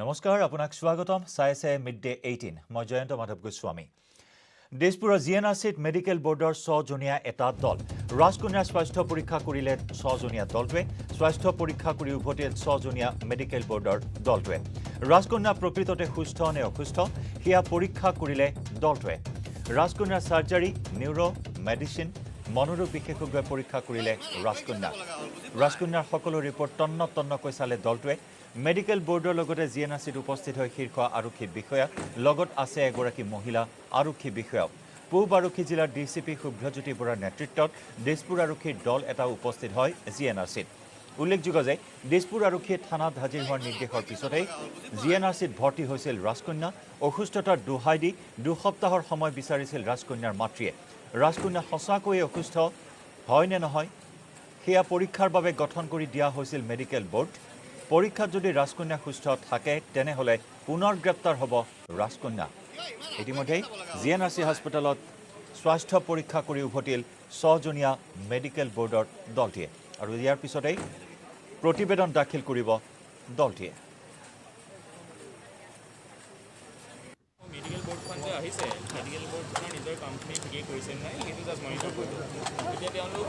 নমস্কাৰ আপোনাক স্বাগতম চাইছে মিডডে 18 মই জয়ন্ত মাধৱ গোস্বামী দেশপুৰৰ জিএনআৰচিত মেডিকেল বোৰ্ডৰ 6 জনীয়া এটা দল ৰাজকন্যাৰ স্বাস্থ্য পৰীক্ষা কৰিলে 6 জনীয়া দলটোৱে স্বাস্থ্য পৰীক্ষা কৰি উভতিল 6 জনীয়া মেডিকেল বোৰ্ডৰ দলটোৱে ৰাজকন্যা প্ৰকৃততে সুস্থ নে অসুস্থ হিয়া পৰীক্ষা কৰিলে দলটোৱে ৰাজকন্যাৰ সাৰ্জাৰী নিউৰো মেডিচিন মনোৰোগ বিশেষজ্ঞ পৰীক্ষা কৰিলে ৰাজকন্যাৰ সকলো ৰিপৰ্ট তন্নকৈ চালে দলটোৱে মেডিকেল বোৰ্ডৰ লগতে জিএনআৰচিত উপস্থিত হৈ শীৰ্ষ আৰক্ষী বিষয়া লগত আছে এগৰাকী মহিলা আৰক্ষী বিষয়া পূব আৰক্ষী জিলাৰ ডিচিপি শুভ্ৰজ্যোতি বৰাৰ নেতৃত্বত দিছপুৰ আৰক্ষীৰ দল এটা উপস্থিত হয় জিএনআৰচিত উল্লেখযোগ্য যে দিছপুৰ আৰক্ষীয়ে থানাত হাজিৰ হোৱাৰ নিৰ্দেশৰ পিছতেই জিএনআৰচিত ভৰ্তি হৈছিল ৰাজকন্যা অসুস্থতাৰ দোহাই দি দুসপ্তাহৰ সময় বিচাৰিছিল ৰাজকন্যাৰ মাতৃয়ে ৰাজকন্যা সঁচাকৈয়ে অসুস্থ হয় নে নহয় সেয়া পৰীক্ষাৰ বাবে গঠন কৰি দিয়া হৈছিল মেডিকেল বোৰ্ড পৰীক্ষাত যদি ৰাজকন্যা সুস্থ থাকে তেনেহলে পুনৰ গ্ৰেপ্তাৰ হ'ব ৰাজকন্যা ইতিমধ্যে জিএনআৰচি হাস্পতালত স্বাস্থ্য পৰীক্ষা কৰি উভতিল 6 জনীয়া মেডিকেল বোৰ্ডৰ দলটিয়ে আৰু ইয়াৰ পিছতেই প্ৰতিবেদন দাখিল কৰিব দলটিয়ে মেডিকেল বোৰ্ডখন যে আহিছে মেডিকেল বোৰ্ডখনৰ নিজৰ কামখিনি ঠিকেই কৰিছে নাই সেইটো জাষ্ট মনিটৰ কৰিব এতিয়া তেওঁলোক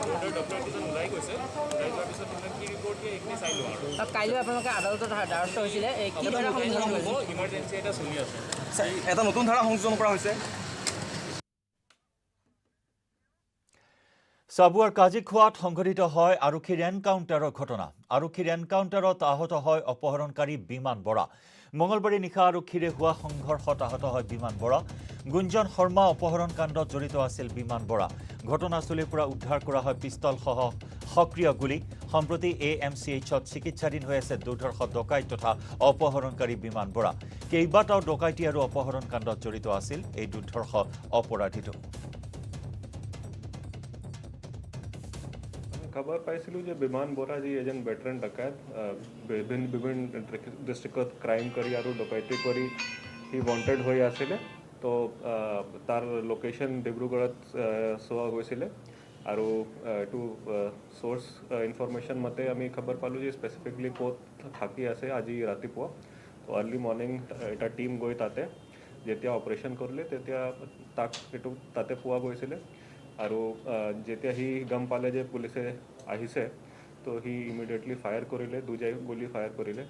বোৰ্ডৰ ডক্টৰ কেইজন ওলাই গৈছে ওলাই যোৱাৰ পিছত তেওঁলোকে কি ৰিপৰ্ট দিয়ে এইখিনি চাই লওঁ আৰু কাইলৈ আপোনালোকে আদালতত দ্বাৰস্থ হৈছিলে কি ধাৰা সংযোজন হ'ব ইমাৰ্জেঞ্চি এটা চলি আছে এটা নতুন ধাৰা সংযোজন কৰা হৈছে সাবুৱাৰ কাজিখোৱাত সংঘটিত হয় আৰক্ষীৰ এনকাউণ্টাৰৰ ঘটনা আৰক্ষীৰ এনকাউণ্টাৰত আহত হয় অপহৰণকাৰী বিমান বৰা মঙলবাৰে নিশা আৰক্ষীৰে হোৱা সংঘৰ্ষত আহত হয় বিমান বৰা গুঞ্জন শৰ্মা অপহৰণ কাণ্ডত জড়িত আছিল বিমান বৰা ঘটনাস্থলীৰ পৰা উদ্ধাৰ কৰা হয় পিস্তলসহ সক্ৰিয় গুলী সম্প্ৰতি এএমচিএইচত চিকিৎসাধীন হৈ আছে দুৰ্ধৰ্ষ ডকাইত তথা অপহৰণকাৰী বিমান বৰা কেইবাটাও ডকাইতি আৰু অপহৰণ কাণ্ডত জড়িত আছিল এই দুৰ্ধৰ্ষ অপৰাধীটো खबर पाइছিলো যে বিমান বৰা জি এজন ভেটেৰান ডকাইত বিভিন্ন ডিস্ট্ৰিক্টত ক্ৰাইম কৰি আৰু ডকাইতি কৰি হি ৱান্টেড হৈ আছিল তো তাৰ লোকেশন ডিব্ৰুগড়ত সোৱা গৈছিল আৰু টু সোৰ্স ইনফৰমেশন মতে আমি খবৰ পালো যে স্পেসিফিকলি কোত থাকি আছে আজি ৰাতিপুৱা তো আৰ্লি মৰ্নিং এটা টিম গৈ তাতে যেতিয়া অপাৰেশন কৰিলে তেতিয়া তাক এটো তাতে পোৱা গৈছিল আৰু যেতিয়া হি গম পালে যে পুলিচে আহিছে তো হি ইমিডিয়েটলি ফায়াৰ কৰিলে দুজাই গুলি ফায়াৰ কৰিলে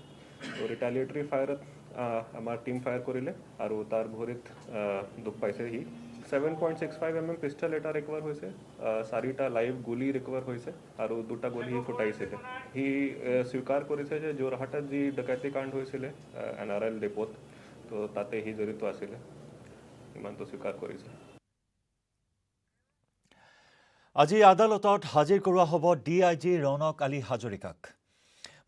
তো ৰিটালিয়েটৰি ফায়াৰত আমাৰ টিম ফায়াৰ কৰিলে আৰু তাৰ ভৰিত দুখ পাইছে হি 7.65 mm পিস্তল এটা ৰিকভাৰ হৈছে চাৰিটা লাইভ গুলি ৰিকভাৰ হৈছে আৰু দুটা গুলি হি ফুটাইছিল হি স্বীকাৰ কৰিছে যে যোৰহাটত যি ডকাইতি কাণ্ড হৈছিল এনআৰএল ডিপোত তো তাতে হি জড়িত আছিল ইমানটো স্বীকাৰ কৰিছে আজি আদালতত হাজিৰ কৰোৱা হ'ব ডিআইজি ৰৌনক আলী হাজৰিকাক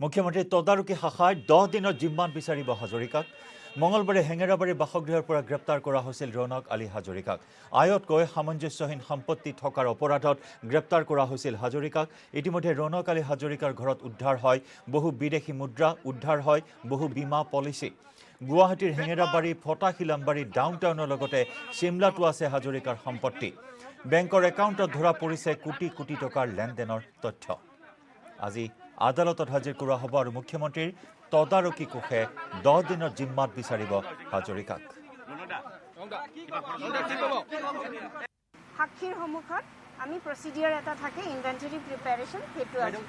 মুখ্যমন্ত্ৰী তদাৰকী শাখাই 10 দিনৰ জিম্মান বিচাৰিব হাজৰিকাক মঙলবাৰে হেঙেৰাবাৰী বাসগৃহৰ পৰা গ্ৰেপ্তাৰ কৰা হৈছিল ৰৌনক আলী হাজৰিকাক আয়তকৈ সামঞ্জস্যহীন সম্পত্তি থকাৰ অপৰাধত গ্ৰেপ্তাৰ কৰা হৈছিল হাজৰিকাক ইতিমধ্যে ৰৌনক আলী হাজৰিকাৰ ঘৰত উদ্ধাৰ হয় বহু বিদেশী মুদ্ৰা উদ্ধাৰ হয় বহু বীমা পলিচি গুৱাহাটীৰ হেঙেৰাবাৰী ফটাখিলামবাৰী ডাউনটাউনৰ লগতে চিমলাতো আছে হাজৰিকাৰ সম্পত্তি বেংকৰ একাউণ্টত ধৰা পৰিছে কোটি কোটি টকাৰ লেনদেনৰ তথ্য আজি আদালতত হাজিৰ কৰা হ'ব আৰু মুখ্যমন্ত্ৰীৰ তদাৰকী কোষে 10 দিনৰ জিম্মাত বিচাৰিব হাজৰিকাক সাক্ষীৰ সন্মুখত আমি প্ৰচিডিউৰ এটা থাকে ইনভেন্টৰী প্ৰিপাৰেচন হেতু আজি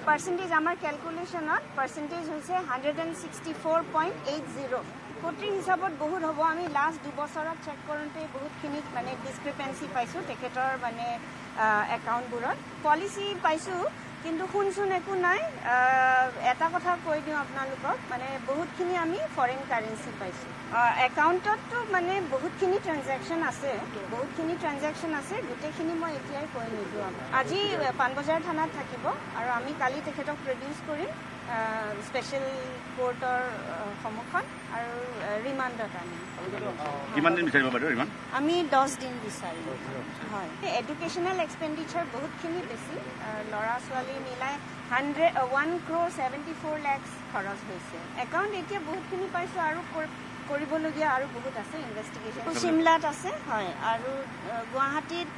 পাৰ্চেন্টেজ আমাৰ ক্যালকুলেশনত পাৰ্চেন্টেজ হৈছে 164.80 কোটি হিসাবত বহুত হ'ব আমি লাষ্ট 2 বছৰত চেক কৰোঁতে বহুতখিনি মানে ডিসক্ৰিপেন্সি পাইছো তেখেতৰ মানে একাউণ্টবোৰত পলিচি পাইছো কিন্তু শুনচোন একো নাই এটা কথা কৈ দিওঁ আপোনালোকক মানে বহুতখিনি আমি ফৰেন কাৰেন্সি পাইছো একাউণ্টতটো মানে বহুতখিনি ট্ৰানজেকশ্যন আছে গোটেইখিনি মই এতিয়াই কৈ নিদিওঁ আজি পানবজাৰ থানাত থাকিব আৰু আমি কালি তেখেতক প্ৰডিউচ কৰিম স্পেশাল কোৰ্টৰ সন্মুখত আৰু ৰিমাণ্ডত আনিম কিমান দিন বিচাৰিব বাইদেউ ৰিমাণ্ড আমি 10 দিন বিচাৰিম হয় এডুকেশ্যনেল এক্সপেণ্ডিচাৰ বহুতখিনি বেছি ল'ৰা ছোৱালী মিলাই 1 crore 74 lakhs খৰচ হৈছে একাউণ্ট এতিয়া বহুতখিনি পাইছোঁ আৰু কৰিবলগীয়া আৰু বহুত আছে ইনভেষ্টিগেশ্যন চিমলাত আছে হয় আৰু গুৱাহাটীত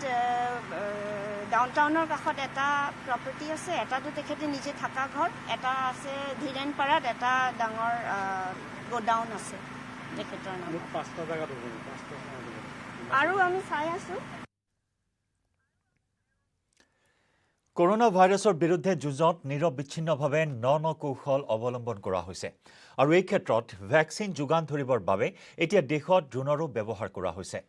ডাউনটাউনৰ কাষত এটা প্ৰপাৰ্টি আছে, এটাতো তেখেতে নিজে থকা ঘৰ, এটা আছে ধীৰেনপাৰাত এটা ডাঙৰ গোডাউন আছে তেখেতৰ নামত। আৰু আমি চাই আছোঁ। কৰোনা ভাইৰাছৰ বিৰুদ্ধে যুঁজত নিৰবিচ্ছিন্নভাৱে ন কৌশল অৱলম্বন কৰা হৈছে আৰু এই ক্ষেত্ৰত ভেকচিন যোগান ধৰিবৰ বাবে এতিয়া দেশত ড্ৰোনৰো ব্যৱহাৰ কৰা হৈছে।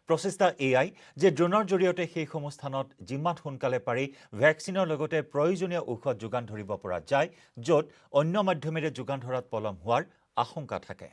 প্ৰচেষ্টা এয়াই যে ড্ৰোনৰ জৰিয়তে সেইসমূহ স্থানত যিমান সোনকালে পাৰি ভেকচিনৰ লগতে প্ৰয়োজনীয় ঔষধ যোগান ধৰিব পৰা যায়, য'ত অন্য মাধ্যমেৰে যোগান ধৰাত পলম হোৱাৰ আশংকা থাকে।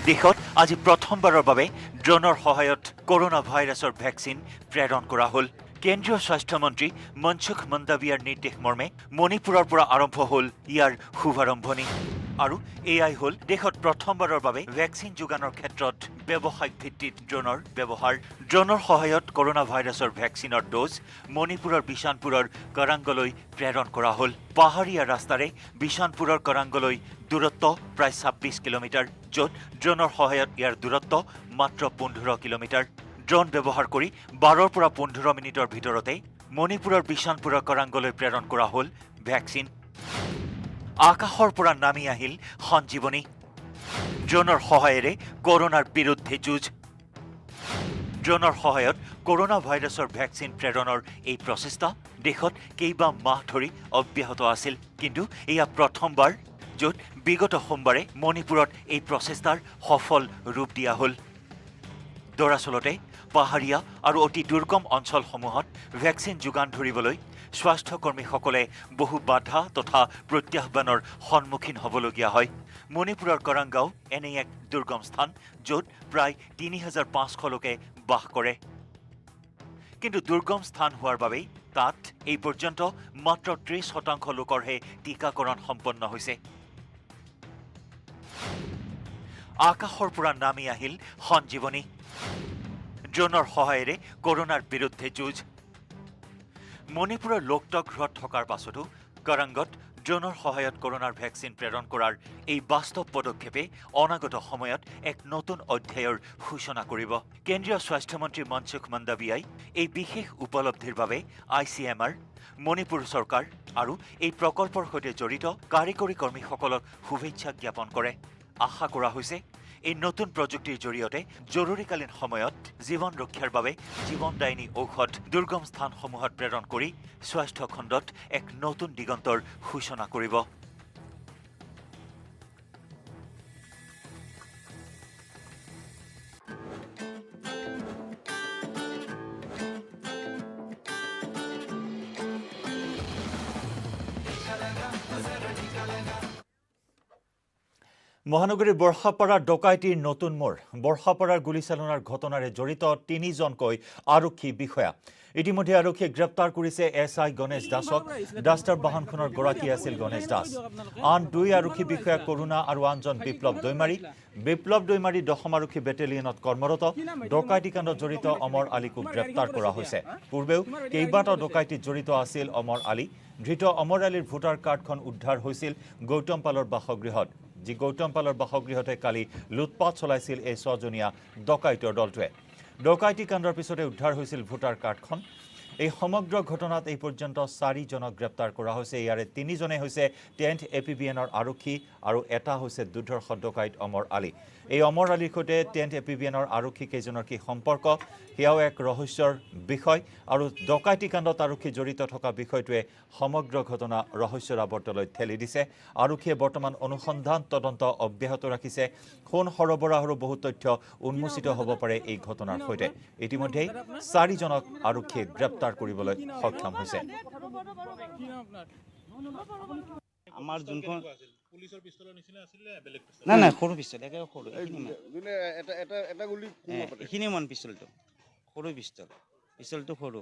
দেশত আজি প্ৰথমবাৰৰ বাবে ড্ৰোনৰ সহায়ত কৰোনা ভাইৰাছৰ ভেকচিন প্ৰেৰণ কৰা হ'ল। কেন্দ্ৰীয় স্বাস্থ্যমন্ত্ৰী মনসুখ মন্দাভিয়াৰ নিৰ্দেশ মৰ্মে মণিপুৰৰ পৰা আৰম্ভ হ'ল ইয়াৰ শুভাৰম্ভণি আৰু এয়াই হ'ল দেশত প্ৰথমবাৰৰ বাবে ভেকচিন যোগানৰ ক্ষেত্ৰত ব্যৱসায়িক ভিত্তিত ড্ৰোনৰ ব্যৱহাৰ। ড্ৰোনৰ সহায়ত কৰোনা ভাইৰাছৰ ভেকচিনৰ ড'জ মণিপুৰৰ বিশানপুৰৰ কৰাংগলৈ প্ৰেৰণ কৰা হ'ল। পাহাৰীয়া ৰাস্তাৰে বিশানপুৰৰ কৰাংগলৈ দূৰত্ব প্ৰায় ২৬ কিলোমিটাৰ, য'ত ড্ৰোনৰ সহায়ত ইয়াৰ দূৰত্ব মাত্ৰ ১৫ কিলোমিটাৰ। ড্ৰোন ব্যৱহাৰ কৰি ১২ৰ পৰা ১৫ মিনিটৰ ভিতৰতে মণিপুৰৰ বিশানপুৰৰ কৰাংগলৈ প্ৰেৰণ কৰা হ'ল ভেকচিন। আকাশৰ পৰা নামি আহিল সঞ্জীৱনী। ড্ৰোনৰ সহায়েৰে কৰোনাৰ বিৰুদ্ধে যুঁজ। ড্ৰোনৰ সহায়ত কৰোনা ভাইৰাছৰ ভেকচিন প্ৰেৰণৰ এই প্ৰচেষ্টা দেশত কেইবা মাহ ধৰি অব্যাহত আছিল, কিন্তু এয়া প্ৰথমবাৰ য'ত বিগত সোমবাৰে মণিপুৰত এই প্ৰচেষ্টাৰ সফল ৰূপ দিয়া হ'ল। দৰাচলতে পাহাৰীয়া আৰু অতি দুৰ্গম অঞ্চলসমূহত ভেকচিন যোগান ধৰিবলৈ স্বাস্থ্যকৰ্মীসকলে বহু বাধা তথা প্ৰত্যাহ্বানৰ সন্মুখীন হ'বলগীয়া হয়। মণিপুৰৰ কৰাংগাঁও এনে এক দুৰ্গম স্থান, য'ত প্ৰায় ৩৫০০ লোকে বাস কৰে। কিন্তু দুৰ্গম স্থান হোৱাৰ বাবেই তাত এই পৰ্যন্ত মাত্ৰ ৩০% লোকৰহে টীকাকৰণ সম্পন্ন হৈছে। আকাশৰ পৰা নামি আহিল সঞ্জীৱনী। ড্ৰোনৰ সহায়েৰে কৰোনাৰ বিৰুদ্ধে যুঁজ। মণিপুৰৰ লোকটক হ্ৰদ থকাৰ পাছতো কৰাংগত ড্ৰোনৰ সহায়ত কৰোনাৰ ভেকচিন প্ৰেৰণ কৰাৰ এই বাস্তৱ পদক্ষেপে অনাগত সময়ত এক নতুন অধ্যায়ৰ সূচনা কৰিব। কেন্দ্ৰীয় স্বাস্থ্যমন্ত্ৰী মনসুখ মন্দাভিয়াই এই বিশেষ উপলব্ধিৰ বাবে ICMR, মণিপুৰ চৰকাৰ আৰু এই প্ৰকল্পৰ সৈতে জড়িত কাৰিকৰী কৰ্মীসকলক শুভেচ্ছা জ্ঞাপন কৰে। আশা কৰা হৈছে এই নতুন প্ৰযুক্তিৰ জৰিয়তে জৰুৰীকালীন সময়ত জীৱন ৰক্ষাৰ বাবে জীৱনদায়িনী ঔষধ দুৰ্গম স্থানসমূহত প্ৰেৰণ কৰি স্বাস্থ্য খণ্ডত এক নতুন দিগন্তৰ সূচনা কৰিব। মহানগৰীৰ বৰ্ষাপাৰাৰ ডকাইতিৰ নতুন মোৰ। বৰ্ষাপাৰাৰ গুলীচালনাৰ ঘটনাৰে জড়িত ৩জনকৈ আৰক্ষী বিষয়া। ইতিমধ্যে আৰক্ষীয়ে গ্ৰেপ্তাৰ কৰিছে SI গণেশ দাসক। ডাষ্টাৰ বাহনখনৰ গৰাকী আছিল গণেশ দাস। আন ২ আৰক্ষী বিষয়া কৰুণা আৰু আনজন বিপ্লৱ দৈমাৰী। বিপ্লৱ দৈমাৰী ১০ম আৰক্ষী বেটেলিয়নত কৰ্মৰত। ডকাইতি কাণ্ডত জড়িত অমৰ আলীকো গ্ৰেপ্তাৰ কৰা হৈছে। পূৰ্বেও কেইবাটাও ডকাইতিত জড়িত আছিল অমৰ আলী। ধৃত অমৰ আলীৰ ভোটাৰ কাৰ্ডখন উদ্ধাৰ হৈছিল গৌতম পালৰ বাসগৃহত, যি গৌতম পালৰ বাসগৃহতে কালি লুটপাট চলাইছিল এই ৬জনীয়া ডকাইতৰ দলটোৱে। ডকাইতি কাণ্ডৰ পিছতে উদ্ধাৰ হৈছিল ভোটাৰ কাৰ্ডখন। এই সমগ্ৰ ঘটনাত এই পৰ্যন্ত ৪জনক গ্ৰেপ্তাৰ কৰা হৈছে। ইয়াৰে ৩জনে হৈছে 10th APBNৰ আৰক্ষী আৰু এটা হৈছে দুৰ্ধৰ্ষ ডকাইত অমৰ আলী। এই অমৰ আলীৰ সৈতে 10th APBNৰ আৰক্ষী কেইজনৰ কি সম্পৰ্ক, সেয়াও এক ৰহস্যৰ বিষয় আৰু ডকাইতি কাণ্ডত আৰক্ষী জড়িত থকা বিষয়টোৱে সমগ্ৰ ঘটনা ৰহস্যৰ আৱৰ্তলৈ ঠেলি দিছে। আৰক্ষীয়ে বৰ্তমান অনুসন্ধান তদন্ত অব্যাহত ৰাখিছে। সোণ সৰবৰাহৰো বহু তথ্য উন্মোচিত হ'ব পাৰে এই ঘটনাৰ সৈতে। ইতিমধ্যেই ৪জনক আৰক্ষীয়ে গ্ৰেপ্তাৰ কৰিবলৈ সক্ষম হৈছে। আমাৰ যোনখন নাই নাই সৰু পিষ্টল, একেবাৰে সৰু, এইখিনি মান পিষ্টলটো সৰু পিষ্টল, পিষ্টলটো সৰু।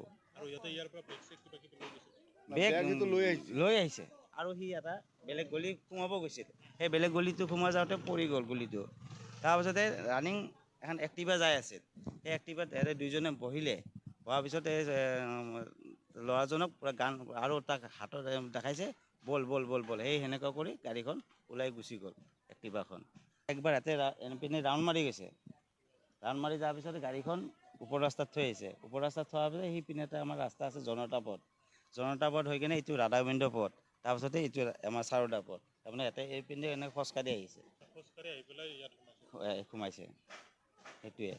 বেগ লৈ আহিছে আৰু সি এটা বেলেগ গলি সোমাব গৈছিল। সেই বেলেগ গলিটো সোমাই যাওঁতে পৰি গ'ল গুলিটো। তাৰপাছতে ৰানিং এখন এক্টিভা যাই আছিল। সেই এক্টিভাত ২জনে বহিলে, হোৱাৰ পিছত এই ল'ৰাজনক পূৰা গান আৰু তাক হাতত দেখাইছে বল বল বল বল সেই সেনেকুৱা কৰি গাড়ীখন ওলাই গুচি গ'ল এক্টিভাখন একবাৰ ইয়াতে পিনে ৰাউণ্ড মাৰি গৈছে ৰাউণ্ড মাৰি যোৱাৰ পিছত গাড়ীখন ওপৰ ৰাস্তাত থৈ আহিছে ওপৰ ৰাস্তাত থোৱাৰ পিছত সেই পিনে এটা আমাৰ ৰাস্তা আছে জনতা পথ হৈ কিনে এইটো ৰাধাগোবিন্দ পথ তাৰপিছতে এইটো আমাৰ চাৰোদা পথ তাৰমানে ইয়াতে এই পিনে এনেকৈ খোজকাঢ়ি আহিছে সোমাইছে সেইটোৱে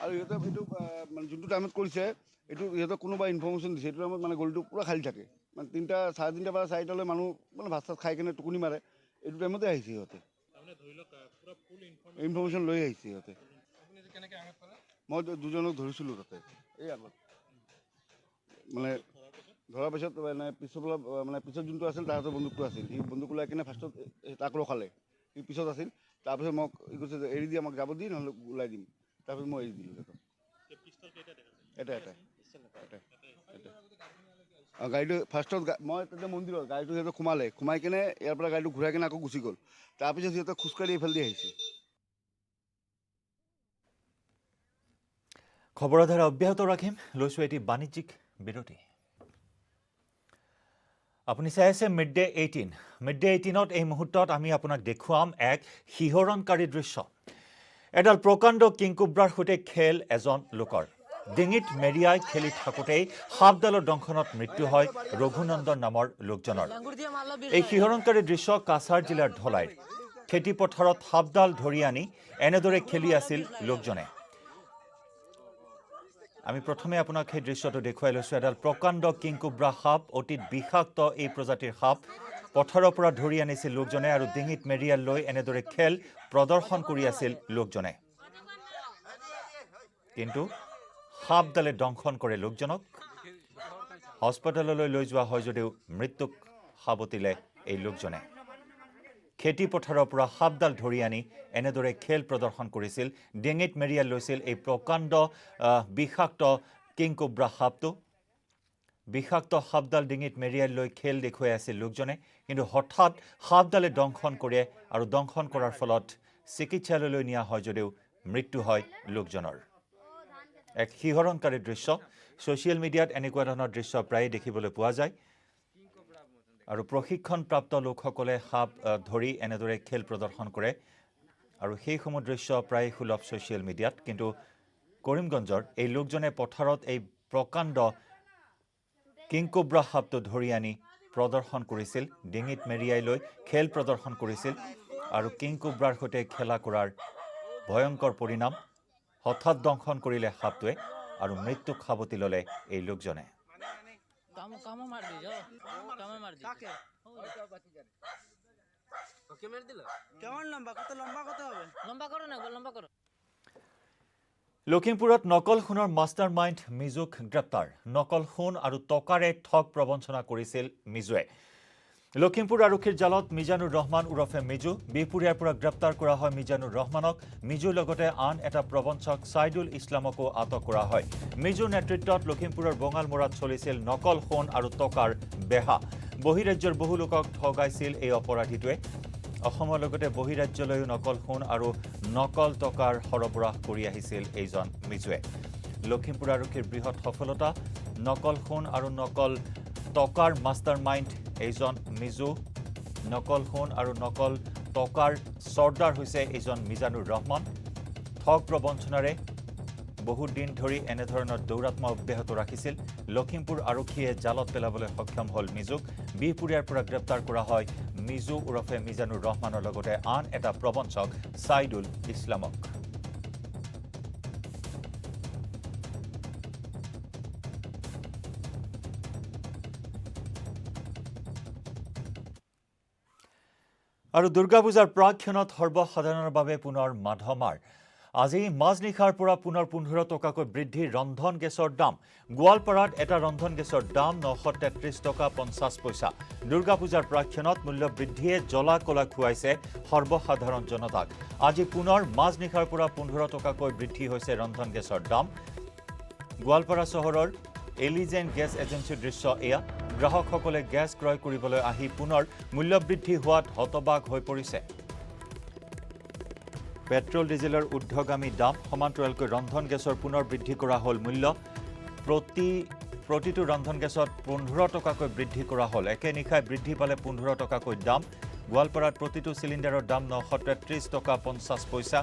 আৰু ইহঁতে এইটো মানে যোনটো টাইমত কৰিছে এইটো ইহঁতক কোনোবা ইনফৰ্মেশ্যন দিছে এইটো টাইমত মানে গলিটো পূৰা খালী থাকে মানে 3:30 পৰা 4টালৈ মানুহ মানে ভাত চাত খাই কিনে টোপনি মাৰে এইটো টাইমতে আহিছে সিহঁতে ইনফৰ্মেশ্যন লৈ আহিছে সিহঁতে মই দুজনক ধৰিছিলোঁ তাতে এই আগত মানে ধৰাৰ পিছত মানে পিছত যোনটো আছিল তাহাঁতৰ বন্দুকটো আছিল সি বন্দুক ওলাই কিনে ফাৰ্ষ্টত তাক ৰখালে সি পিছত আছিল তাৰপিছত মোক ই কৈছে যে এৰি দি আমাক যাব দি নহ'লে ওলাই দিম তাৰপিছত মই এৰি দিলোঁ সিহঁতক গাড়ীটো ফাৰ্ষ্টত মই তাতে মন্দিৰত গাড়ীটো সিহঁতক সোমাই কিনে ইয়াৰ পৰা গাড়ীটো ঘূৰাই কিনে আকৌ গুচি গ'ল তাৰপিছত সিহঁতক খোজকাঢ়ি এইফালেদি আহিছে খবৰৰ ধাৰা অব্যাহত ৰাখিম লৈছোঁ এটি বাণিজ্যিক বিৰতি আপুনি চাই আছে মিড-ডে 18 মিড-ডে 18ত এই মুহূৰ্তত আমি আপোনাক দেখুৱাম এক শিহৰণকাৰী দৃশ্য এডাল প্ৰকাণ্ড কিংকুব্ৰাৰ সৈতে খেল এজন লোকৰ ডিঙিত মেৰিয়াই খেলি থাকোঁতেই সাপডালৰ দংশনত মৃত্যু হয় ৰঘুনন্দন নামৰ লোকজনৰ এই শিহৰণকাৰী দৃশ্য কাছাৰ জিলাৰ ধলাইৰ খেতিপথাৰত সাপডাল ধৰি আনি এনেদৰে খেলি আছিল লোকজনে আমি প্ৰথমে আপোনাক সেই দৃশ্যটো দেখুৱাই লৈছোঁ এডাল প্ৰকাণ্ড কিংকুব্ৰা সাপ অতি বিষাক্ত এই প্ৰজাতিৰ সাপ পথাৰৰ পৰা ধৰি আনিছিল লোকজনে আৰু ডিঙিত মেৰিয়াল লৈ এনেদৰে খেল প্ৰদৰ্শন কৰি আছিল লোকজনে কিন্তু সাপডালে দংশন কৰে লোকজনক হস্পিটেললৈ লৈ যোৱা হয় যদিও মৃত্যুক সাৱটিলে এই লোকজনে খেতি পথাৰৰ পৰা সাপডাল ধৰি আনি এনেদৰে খেল প্ৰদৰ্শন কৰিছিল ডিঙিত মেৰিয়াল লৈছিল এই প্ৰকাণ্ড বিষাক্ত কিংকুব্ৰা সাপটো বিষাক্ত সাপডাল ডিঙিত মেৰিয়াল লৈ খেল দেখুৱাই আছিল লোকজনে কিন্তু হঠাৎ সাপডালে দংশন কৰে আৰু দংশন কৰাৰ ফলত চিকিৎসালয়লৈ নিয়া হয় যদিও মৃত্যু হয় লোকজনৰ এক শিহৰণকাৰী দৃশ্য ছ'চিয়েল মিডিয়াত এনেকুৱা ধৰণৰ দৃশ্য প্ৰায়ে দেখিবলৈ পোৱা যায় আৰু প্ৰশিক্ষণপ্ৰাপ্ত লোকসকলে সাপ ধৰি এনেদৰে খেল প্ৰদৰ্শন কৰে আৰু সেইসমূহ দৃশ্য প্ৰায় সুলভ ছ'চিয়েল মিডিয়াত কিন্তু কৰিমগঞ্জৰ এই লোকজনে পথাৰত এই প্ৰকাণ্ড কিংকুব্ৰা সাপটো ধৰি আনি প্ৰদৰ্শন কৰিছিল ডিঙিত মেৰিয়াই লৈ খেল প্ৰদৰ্শন কৰিছিল আৰু কিংকুব্ৰাৰ সৈতে খেলা কৰাৰ ভয়ংকৰ পৰিণাম হঠাৎ দংশন কৰিলে সাপটোৱে আৰু মৃত্যুক সাৱটি ল'লে এই লোকজনে লখিমপুৰত নকল সোণৰ মাষ্টাৰ মাইণ্ড মিজুক গ্ৰেপ্তাৰ নকল সোণ আৰু টকাৰে ঠগ প্ৰবঞ্চনা কৰিছিল মিজুৱে লখিমপুৰ আৰক্ষীৰ জালত মিজানুৰ ৰহমান ওৰফে মিজু বিহপুৰীয়াৰ পৰা গ্ৰেপ্তাৰ কৰা হয় মিজানুৰ ৰহমানক মিজুৰ লগতে আন এটা প্ৰবঞ্চক ছাইদুল ইছলামকো আটক কৰা হয় মিজুৰ নেতৃত্বত লখিমপুৰৰ বঙালমৰাত চলিছিল নকল সোণ আৰু টকাৰ বেহা বহিৰাজ্যৰ বহু লোকক ঠগাইছিল এই অপৰাধীটোৱে অসমৰ লগতে বহিৰাজ্যলৈও নকল সোণ আৰু নকল টকাৰ সৰবৰাহ কৰি আহিছিল এইজন মিজুৱে লখিমপুৰ আৰক্ষীৰ বৃহৎ সফলতা নকল সোণ আৰু নকল টকাৰ মাষ্টাৰ মাইণ্ড এইজন মিজু নকল সোণ আৰু নকল টকাৰ চৰ্দাৰ হৈছে এইজন মিজানুৰ ৰহমান ঠগ প্ৰবঞ্চনাৰে বহুত দিন ধৰি এনেধৰণৰ দৌৰাত্মা অব্যাহত ৰাখিছিল লখিমপুৰ আৰক্ষীয়ে জালত পেলাবলৈ সক্ষম হ'ল মিজুক বিহপুৰীয়াৰ পৰা গ্ৰেপ্তাৰ কৰা হয় মিজু ওৰফে মিজানুৰ ৰহমানৰ লগতে আন এটা প্ৰবঞ্চক ছাইদুল ইছলামক আৰু দুৰ্গা পূজাৰ প্ৰাক্ষণত সৰ্বসাধাৰণৰ বাবে পুনৰ মাধমাৰ আজি মাজনিশাৰ পৰা পুনৰ 15 টকাকৈ বৃদ্ধি ৰন্ধন গেছৰ দাম গোৱালপাৰাত এটা ৰন্ধন গেছৰ দাম 933 টকা 50 পইচা দুৰ্গা পূজাৰ প্ৰাক্ষণত মূল্য বৃদ্ধিয়ে জ্বলা কলা খুৱাইছে সৰ্বসাধাৰণ জনতাক আজি পুনৰ মাজনিশাৰ পৰা 15 টকাকৈ বৃদ্ধি হৈছে ৰন্ধন গেছৰ দাম গোৱালপাৰা চহৰৰ এলিজেন গেছ এজেন্সিৰ দৃশ্য এয়া গ্ৰাহকসকলে গেছ ক্ৰয় কৰিবলৈ আহি পুনৰ মূল্য বৃদ্ধি হোৱাত হতবাক হৈ পৰিছে পেট্ৰল ডিজেলৰ ঊৰ্ধ্বগামী দাম সমান্তৰালকৈ ৰন্ধন গেছৰ পুনৰ বৃদ্ধি কৰা হ'ল মূল্য প্ৰতিটো ৰন্ধন গেছত 15 টকাকৈ বৃদ্ধি কৰা হ'ল। একে নিশাই বৃদ্ধি পালে 15 টকাকৈ দাম। গোৱালপাৰাত প্ৰতিটো চিলিণ্ডাৰৰ দাম 933 টকা 50 পইচা।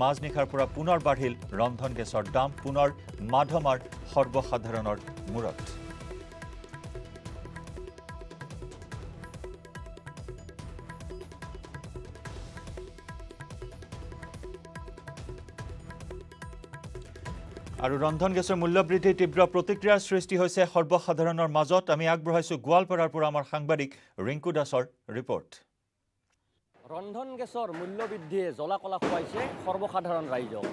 মাজনিশাৰ পৰা পুনৰ বাঢ়িল ৰন্ধন গেছৰ দাম। পুনৰ মাধমাৰ সৰ্বসাধাৰণৰ মূৰত। আৰু ৰন্ধন গেছৰ মূল্য বৃদ্ধিৰ তীব্ৰ প্ৰতিক্ৰিয়াৰ সৃষ্টি হৈছে সৰ্বসাধাৰণৰ মাজত। আমি আগবঢ়াইছোঁ গোৱালপাৰাৰ পৰা আমাৰ সাংবাদিক ৰিংকু দাসৰ ৰিপৰ্ট। ৰন্ধন গেছৰ মূল্য বৃদ্ধিয়ে জ্বলা কলা খুৱাইছে সৰ্বসাধাৰণ ৰাইজক।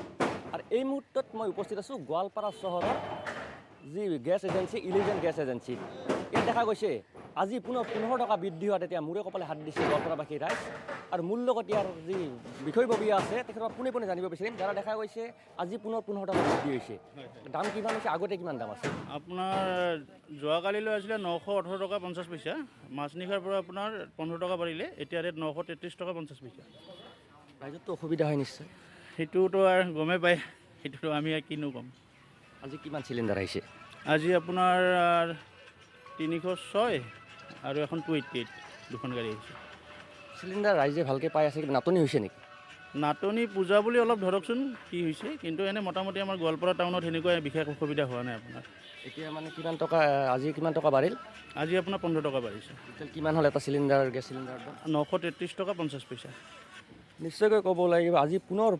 আৰু এই মুহূৰ্তত মই উপস্থিত আছোঁ গোৱালপাৰা চহৰৰ যি গেছ এজেঞ্চি ইলিজেন গেছ এজেঞ্চি। ইয়াত দেখা গৈছে আজি পুনৰ 15 টকা বৃদ্ধি হোৱাত এতিয়া মূৰে কপালে হাত দিছে গোৱালপাৰাবাসী ৰাইজ। আৰু মূল লগত ইয়াৰ যি বিষয়ববীয়া আছে তেখেতৰ পোনে পোনে জানিব বিচাৰিম। যাৰা দেখা গৈছে আজি পুনৰ 15 টকা বৃদ্ধি হৈছে, দাম কিমান হৈছে, আগতে কিমান দাম আছে? আপোনাৰ যোৱাকালিলৈ আছিলে 918 টকা 50 পইচা। মাজনিশাৰ পৰা আপোনাৰ 15 টকা বাঢ়িলে, এতিয়া ৰেট 933 টকা 50 পইচা। ৰাইজততো অসুবিধা হয় নিশ্চয়। সেইটোতো আৰু গমেই পায়, সেইটোতো আমি কিনো ক'ম। আজি কিমান চিলিণ্ডাৰ আহিছে? আজি আপোনাৰ 306 আৰু এখন 288 দুখন গাড়ী আহিছে। চিলিণ্ডাৰ ৰাইজে ভালকৈ পাই আছে, নাটনি হৈছে নেকি? নাটনি পূজা বুলি অলপ ধৰকচোন কি হৈছে, কিন্তু এনে মোটামুটি আমাৰ গোৱালপাৰা টাউনত সেনেকুৱা বিশেষ অসুবিধা হোৱা নাই আপোনাৰ। এতিয়া মানে কিমান টকা, আজি কিমান টকা বাঢ়িল? আজি আপোনাৰ 15 টকা বাঢ়িছে। টোটেল কিমান হ'ল এটা চিলিণ্ডাৰ, গেছ চিলিণ্ডাৰ? 933 টকা 50 পইচা। নিশ্চয়কৈ ক'ব লাগিব আজি পুনৰ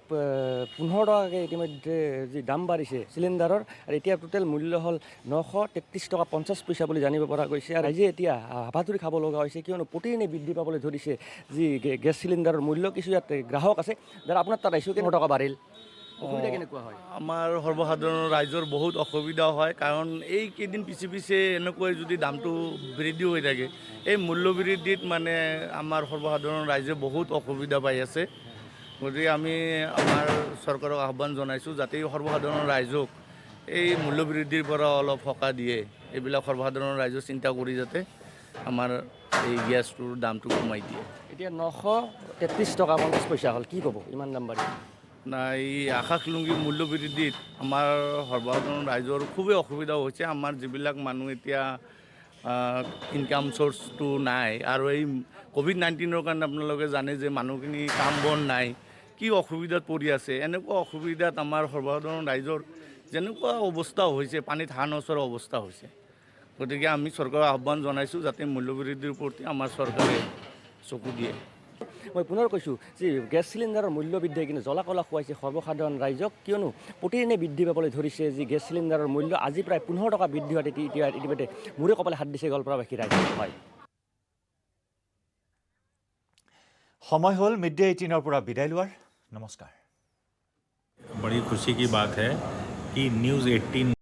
15 টকাকৈ ইতিমধ্যে যি দাম বাঢ়িছে চিলিণ্ডাৰৰ। আৰু এতিয়া টোটেল মূল্য হ'ল 933 টকা 50 পইচা বুলি জানিব পৰা গৈছে। আৰু ৰাইজে এতিয়া হাবাথুৰি খাব লগা হৈছে, কিয়নো প্ৰতিদিনে বৃদ্ধি পাবলৈ ধৰিছে যি গেছ চিলিণ্ডাৰৰ মূল্য। কিছু ইয়াত গ্ৰাহক আছে যাৰা আপোনাৰ তাত আহিছোঁ, 15 টকা বাঢ়িল, অসুবিধা কেনেকুৱা হয়? আমাৰ সৰ্বসাধাৰণ ৰাইজৰ বহুত অসুবিধা হয়, কাৰণ এই কেইদিন পিছে এনেকৈ যদি দামটো বৃদ্ধি হৈ থাকে, এই মূল্য বৃদ্ধিত মানে আমাৰ সৰ্বসাধাৰণ ৰাইজে বহুত অসুবিধা পাই আছে। গতিকে আমি আমাৰ চৰকাৰক আহ্বান জনাইছোঁ যাতে সৰ্বসাধাৰণ ৰাইজক এই মূল্য বৃদ্ধিৰ পৰা অলপ সকাহ দিয়ে। এইবিলাক সৰ্বসাধাৰণ ৰাইজে চিন্তা কৰি যাতে আমাৰ এই গেছটোৰ দামটো কমাই দিয়ে। এতিয়া 933 টকা 50 পইচা হ'ল, কি ক'ব ইমান দাম বাঢ়ি? নাই, এই আকাশলুংগী মূল্য বৃদ্ধিত আমাৰ সৰ্বসাধাৰণ ৰাইজৰ খুবেই অসুবিধা হৈছে। আমাৰ যিবিলাক মানুহ এতিয়া ইনকাম চ'ৰ্চটো নাই, আৰু এই ক'ভিড-19ৰ কাৰণে আপোনালোকে জানে যে মানুহখিনি কাম বন নাই, কি অসুবিধাত পৰি আছে। এনেকুৱা অসুবিধাত আমাৰ সৰ্বসাধাৰণ ৰাইজৰ যেনেকুৱা অৱস্থা হৈছে, পানীত হাঁহ নচৰা অৱস্থা হৈছে। গতিকে আমি চৰকাৰক আহ্বান জনাইছোঁ যাতে মূল্য বৃদ্ধিৰ প্ৰতি আমাৰ চৰকাৰে চকু দিয়ে। মই পুনৰ কৈছোঁ যে গেছ চিলিণ্ডাৰৰ মূল্য বৃদ্ধিয়ে কিন্তু জ্বলা কলা খুৱাইছে সৰ্বসাধাৰণ ৰাইজক, কিয়নো প্ৰতিদিনে বৃদ্ধি পাবলৈ ধৰিছে যি গেছ চিলিণ্ডাৰৰ মূল্য। আজি প্ৰায় 15 টকা বৃদ্ধি হোৱাত এতিয়া ইতিমধ্যে মূৰে কপালে হাত দিছে গোৱালপাৰাবাসী ৰাইজ। হয়, সময় হ'ল মিড-ডে 18ৰ পৰা বিদায় লোৱাৰ। নমস্কাৰ। बड़ी खुशी की बात है कि न्यूज़ 18